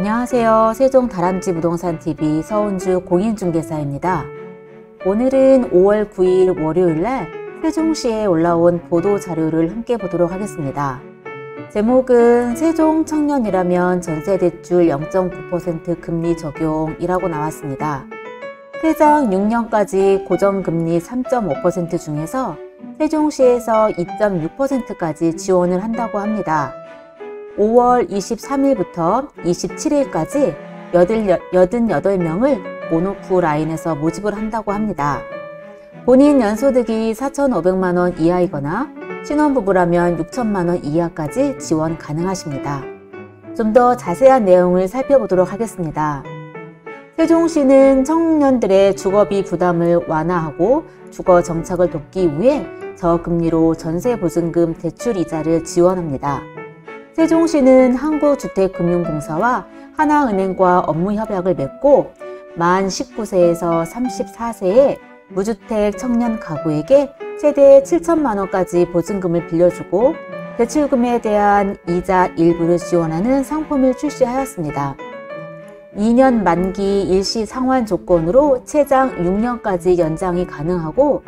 안녕하세요. 세종다람쥐 부동산TV 서은주 공인중개사입니다. 오늘은 5월 9일 월요일날 세종시에 올라온 보도자료를 함께 보도록 하겠습니다. 제목은 세종 청년이라면 전세대출 0.9% 금리 적용이라고 나왔습니다. 세장 6년까지 고정금리 3.5% 중에서 세종시에서 2.6%까지 지원을 한다고 합니다. 5월 23일부터 27일까지 88명을 온오프 라인에서 모집을 한다고 합니다. 본인 연소득이 4,500만원 이하이거나 신혼부부라면 6천만원 이하까지 지원 가능하십니다. 좀 더 자세한 내용을 살펴보도록 하겠습니다. 세종시는 청년들의 주거비 부담을 완화하고 주거 정착을 돕기 위해 저금리로 전세보증금 대출이자를 지원합니다. 세종시는 한국주택금융공사와 하나은행과 업무 협약을 맺고 만 19세에서 34세의 무주택 청년 가구에게 최대 7천만원까지 보증금을 빌려주고 대출금에 대한 이자 일부를 지원하는 상품을 출시하였습니다. 2년 만기 일시 상환 조건으로 최장 6년까지 연장이 가능하고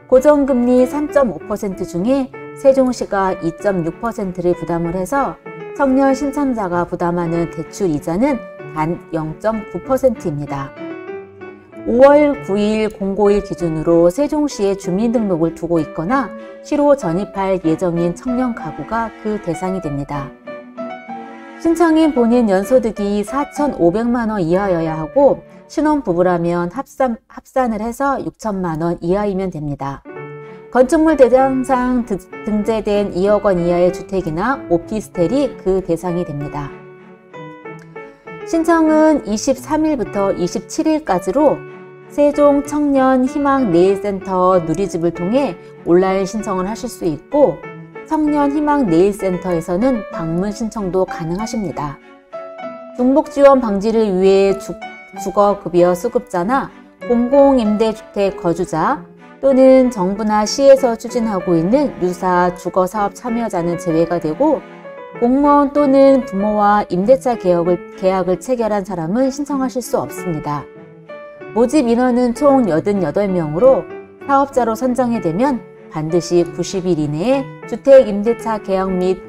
고정금리 3.5% 중에 세종시가 2.6%를 부담을 해서 청년 신청자가 부담하는 대출 이자는 단 0.9%입니다. 5월 9일 공고일 기준으로 세종시에 주민등록을 두고 있거나 시로 전입할 예정인 청년 가구가 그 대상이 됩니다. 신청인 본인 연소득이 4,500만원 이하여야 하고 신혼부부라면 합산을 해서 6천만원 이하이면 됩니다. 건축물 대장상 등재된 2억원 이하의 주택이나 오피스텔이 그 대상이 됩니다. 신청은 23일부터 27일까지로 세종 청년 희망 네일센터 누리집을 통해 온라인 신청을 하실 수 있고 청년 희망 네일센터에서는 방문 신청도 가능하십니다. 중복지원 방지를 위해 주거급여 수급자나 공공임대주택 거주자 또는 정부나 시에서 추진하고 있는 유사 주거사업 참여자는 제외가 되고 공무원 또는 부모와 임대차 계약을 체결한 사람은 신청하실 수 없습니다. 모집 인원은 총 88명으로 사업자로 선정이 되면 반드시 90일 이내에 주택임대차 계약 및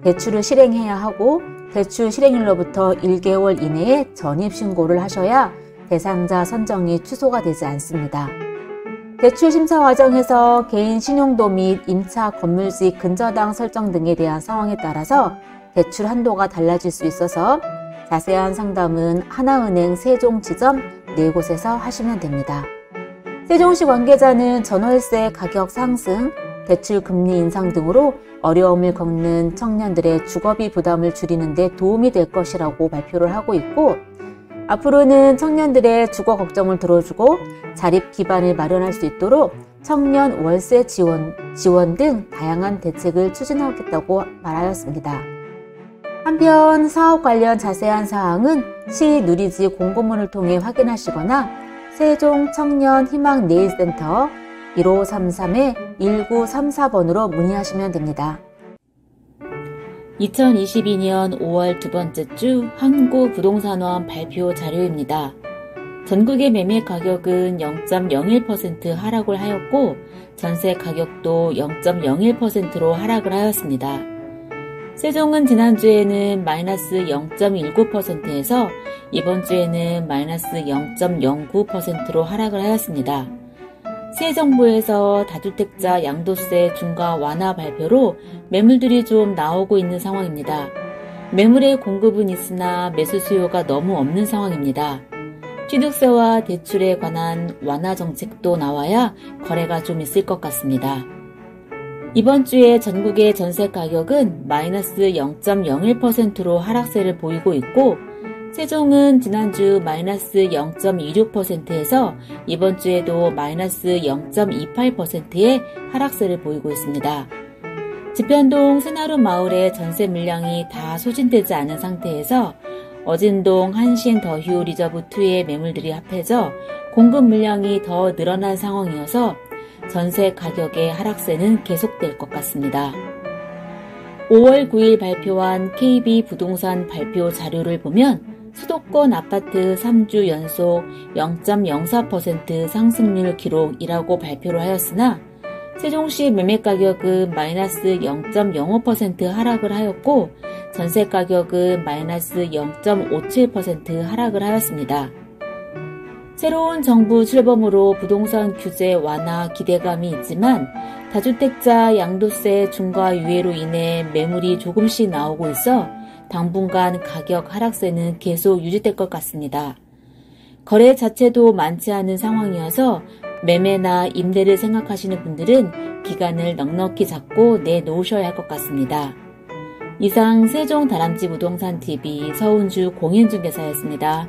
대출을 실행해야 하고 대출 실행일로부터 1개월 이내에 전입신고를 하셔야 대상자 선정이 취소가 되지 않습니다. 대출 심사 과정에서 개인 신용도 및 임차 건물지 근저당 설정 등에 대한 상황에 따라서 대출 한도가 달라질 수 있어서 자세한 상담은 하나은행 세종지점 4곳에서 하시면 됩니다. 세종시 관계자는 전월세 가격 상승, 대출 금리 인상 등으로 어려움을 겪는 청년들의 주거비 부담을 줄이는 데 도움이 될 것이라고 발표를 하고 있고 앞으로는 청년들의 주거 걱정을 들어주고 자립 기반을 마련할 수 있도록 청년 월세 지원 등 다양한 대책을 추진하겠다고 말하였습니다. 한편 사업 관련 자세한 사항은 시 누리지 공고문을 통해 확인하시거나 세종 청년 희망 네일센터 1533-1934번으로 문의하시면 됩니다. 2022년 5월 두 번째 주 한국부동산원 발표 자료입니다. 전국의 매매 가격은 0.01% 하락을 하였고 전세 가격도 0.01%로 하락을 하였습니다. 세종은 지난주에는 마이너스 0.19%에서 이번 주에는 마이너스 0.09%로 하락을 하였습니다. 새 정부에서 다주택자 양도세 중과 완화 발표로 매물들이 좀 나오고 있는 상황입니다. 매물의 공급은 있으나 매수 수요가 너무 없는 상황입니다. 취득세와 대출에 관한 완화 정책도 나와야 거래가 좀 있을 것 같습니다. 이번 주에 전국의 전세 가격은 마이너스 0.01%로 하락세를 보이고 있고 세종은 지난주 마이너스 0.26%에서 이번 주에도 마이너스 0.28%의 하락세를 보이고 있습니다. 지편동 새나루 마을의 전세 물량이 다 소진되지 않은 상태에서 어진동 한신 더휴 리저브2의 매물들이 합해져 공급 물량이 더 늘어난 상황이어서 전세 가격의 하락세는 계속될 것 같습니다. 5월 9일 발표한 KB부동산 발표 자료를 보면 수도권 아파트 3주 연속 0.04% 상승률 기록이라고 발표를 하였으나 세종시 매매가격은 마이너스 0.05% 하락을 하였고 전세가격은 마이너스 0.57% 하락을 하였습니다. 새로운 정부 출범으로 부동산 규제 완화 기대감이 있지만 다주택자 양도세 중과 유예로 인해 매물이 조금씩 나오고 있어 당분간 가격 하락세는 계속 유지될 것 같습니다. 거래 자체도 많지 않은 상황이어서 매매나 임대를 생각하시는 분들은 기간을 넉넉히 잡고 내놓으셔야 할 것 같습니다. 이상 세종다람쥐 부동산TV 서은주 공인중개사였습니다.